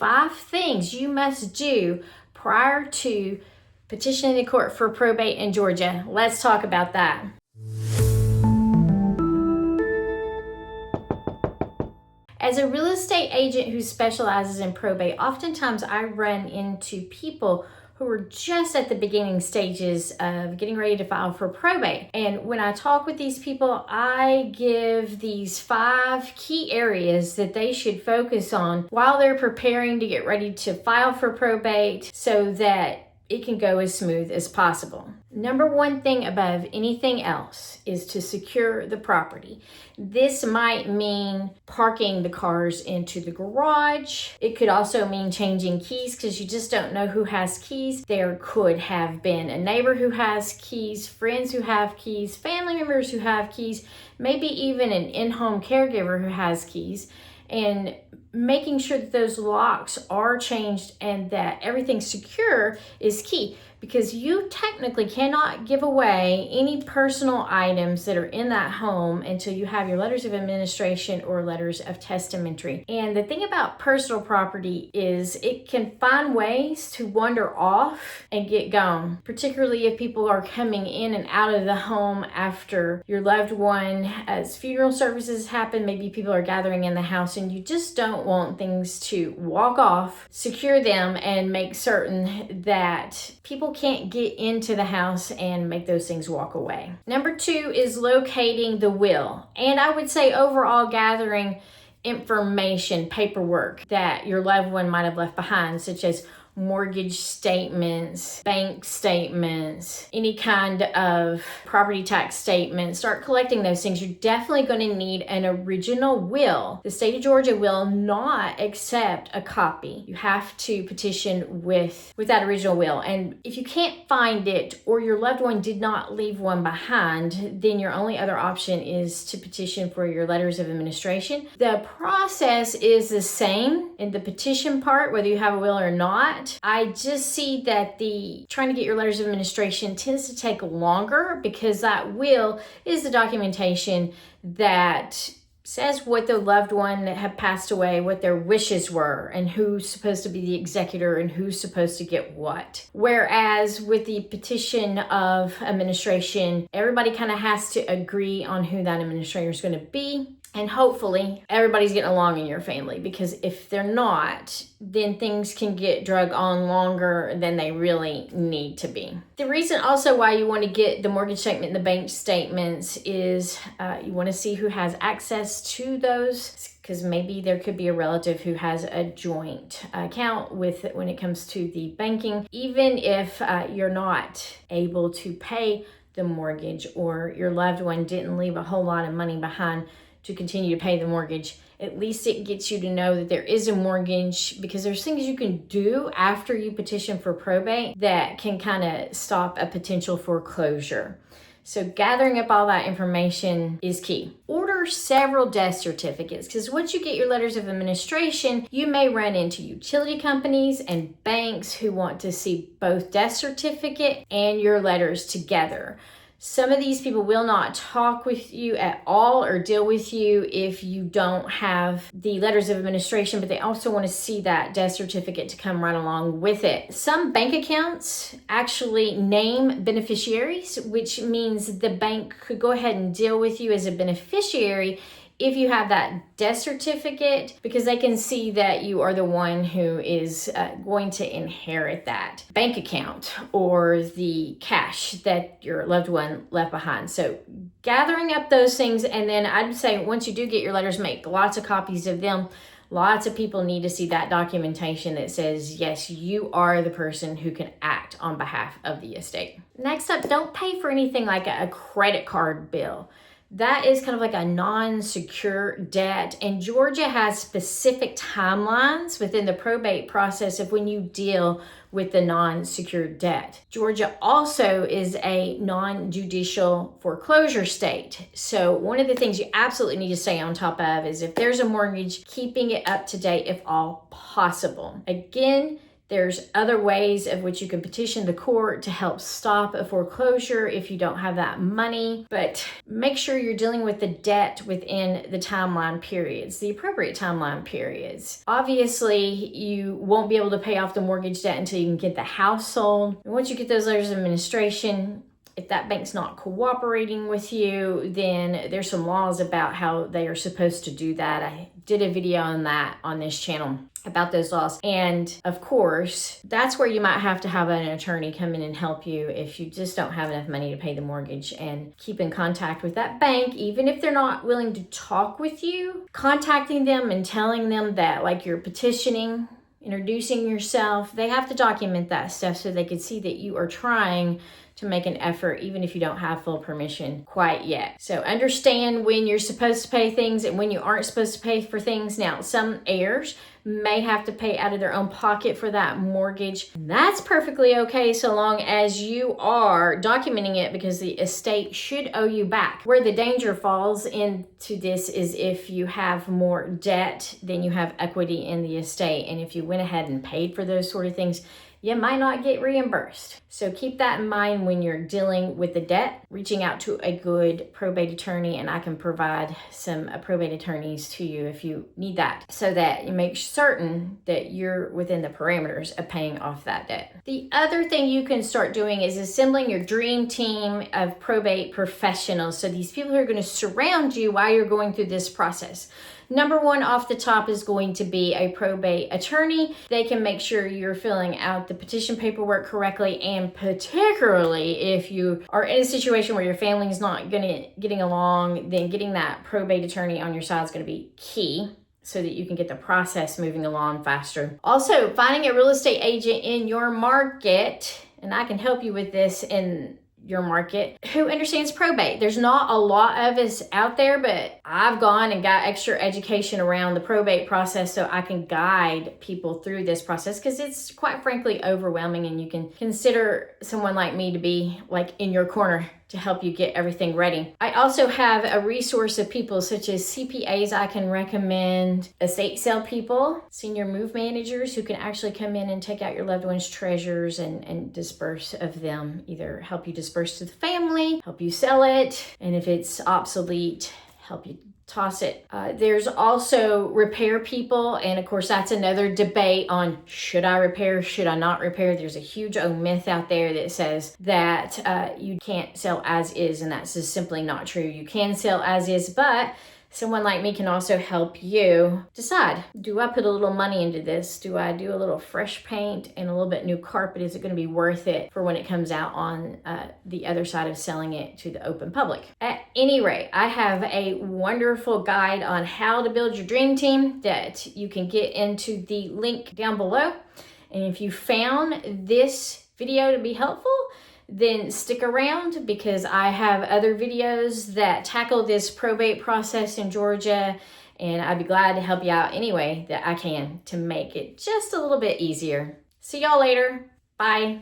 5 things you must do prior to petitioning the court for probate in Georgia. Let's talk about that. As a real estate agent who specializes in probate, oftentimes I run into people who are just at the beginning stages of getting ready to file for probate. And when I talk with these people, I give these 5 key areas that they should focus on while they're preparing to get ready to file for probate so that it can go as smooth as possible. Number 1 thing above anything else is to secure the property. This might mean parking the cars into the garage. It could also mean changing keys because you just don't know who has keys. There could have been a neighbor who has keys, friends who have keys, family members who have keys, maybe even an in-home caregiver who has keys. And making sure that those locks are changed and that everything's secure is key, because you technically cannot give away any personal items that are in that home until you have your letters of administration or letters of testamentary. And the thing about personal property is it can find ways to wander off and get gone, particularly if people are coming in and out of the home after your loved one, as funeral services happen. Maybe people are gathering in the house and you just don't want things to walk off. Secure them and make certain that people can't get into the house and make those things walk away. Number 2 is locating the will. And I would say overall gathering information, paperwork that your loved one might have left behind, such as mortgage statements, bank statements, any kind of property tax statement. Start collecting those things. You're definitely going to need an original will. The state of Georgia will not accept a copy. You have to petition with that original will. And if you can't find it or your loved one did not leave one behind, then your only other option is to petition for your letters of administration. The process is the same in the petition part, whether you have a will or not. I just see that the trying to get your letters of administration tends to take longer because that will is the documentation that says what the loved one that had passed away, what their wishes were, and who's supposed to be the executor and who's supposed to get what. Whereas with the petition of administration, everybody kind of has to agree on who that administrator is going to be. And hopefully everybody's getting along in your family, because if they're not, then things can get drug on longer than they really need to be. The reason also why you want to get the mortgage statement and the bank statements is you want to see who has access to those, because maybe there could be a relative who has a joint account with when it comes to the banking. Even if you're not able to pay the mortgage or your loved one didn't leave a whole lot of money behind to continue to pay the mortgage, at least it gets you to know that there is a mortgage, because there's things you can do after you petition for probate that can kind of stop a potential foreclosure. So gathering up all that information is key. Order several death certificates, because once you get your letters of administration, you may run into utility companies and banks who want to see both death certificate and your letters together. Some of these people will not talk with you at all or deal with you if you don't have the letters of administration, but they also want to see that death certificate to come right along with it. Some bank accounts actually name beneficiaries, which means the bank could go ahead and deal with you as a beneficiary if you have that death certificate, because they can see that you are the one who is going to inherit that bank account or the cash that your loved one left behind. So gathering up those things, and then I'd say once you do get your letters, make lots of copies of them. Lots of people need to see that documentation that says, yes, you are the person who can act on behalf of the estate. Next up, don't pay for anything like a credit card bill. That is kind of like a non-secure debt, and Georgia has specific timelines within the probate process of when you deal with the non-secure debt. Georgia also is a non-judicial foreclosure state. So one of the things you absolutely need to stay on top of is if there's a mortgage, keeping it up to date if all possible. Again, There's other ways of which you can petition the court to help stop a foreclosure if you don't have that money. But make sure you're dealing with the debt within the timeline periods, the appropriate timeline periods. Obviously, you won't be able to pay off the mortgage debt until you can get the house sold. And once you get those letters of administration, if that bank's not cooperating with you, then there's some laws about how they are supposed to do that. I did a video on that on this channel about those laws. And of course, that's where you might have to have an attorney come in and help you if you just don't have enough money to pay the mortgage. And keep in contact with that bank, even if they're not willing to talk with you, contacting them and telling them that like you're petitioning, introducing yourself. They have to document that stuff so they can see that you are trying to make an effort, even if you don't have full permission quite yet. So understand when you're supposed to pay things and when you aren't supposed to pay for things. Now, some heirs may have to pay out of their own pocket for that mortgage. That's perfectly okay so long as you are documenting it, because the estate should owe you back. Where the danger falls into this is if you have more debt than you have equity in the estate. And if you went ahead and paid for those sort of things, you might not get reimbursed. So keep that in mind when you're dealing with the debt, reaching out to a good probate attorney, and I can provide some probate attorneys to you if you need that, so that you make certain that you're within the parameters of paying off that debt. The other thing you can start doing is assembling your dream team of probate professionals. So these people who are going to surround you while you're going through this process. Number one off the top is going to be a probate attorney. They can make sure you're filling out the petition paperwork correctly, and particularly if you are in a situation where your family is not getting along, then getting that probate attorney on your side is going to be key, so that you can get the process moving along faster. Also, finding a real estate agent in your market, and I can help you with this in your market, who understands probate. There's not a lot of us out there, but I've gone and got extra education around the probate process so I can guide people through this process, because it's quite frankly overwhelming, and you can consider someone like me to be like in your corner to help you get everything ready. I also have a resource of people such as CPAs I can recommend, estate sale people, senior move managers who can actually come in and take out your loved one's treasures and disperse of them, either help you disperse to the family, help you sell it, and if it's obsolete, help you toss it. There's also repair people, and of course that's another debate on should I repair, should I not repair. There's a huge myth out there that says that you can't sell as is, and that's just simply not true. You can sell as is, but someone like me can also help you decide, do I put a little money into this? Do I do a little fresh paint and a little bit new carpet? Is it going to be worth it for when it comes out on the other side of selling it to the open public? At any rate, I have a wonderful guide on how to build your dream team that you can get into the link down below. And if you found this video to be helpful, then stick around, because I have other videos that tackle this probate process in Georgia, and I'd be glad to help you out any way that I can to make it just a little bit easier. See y'all later. Bye.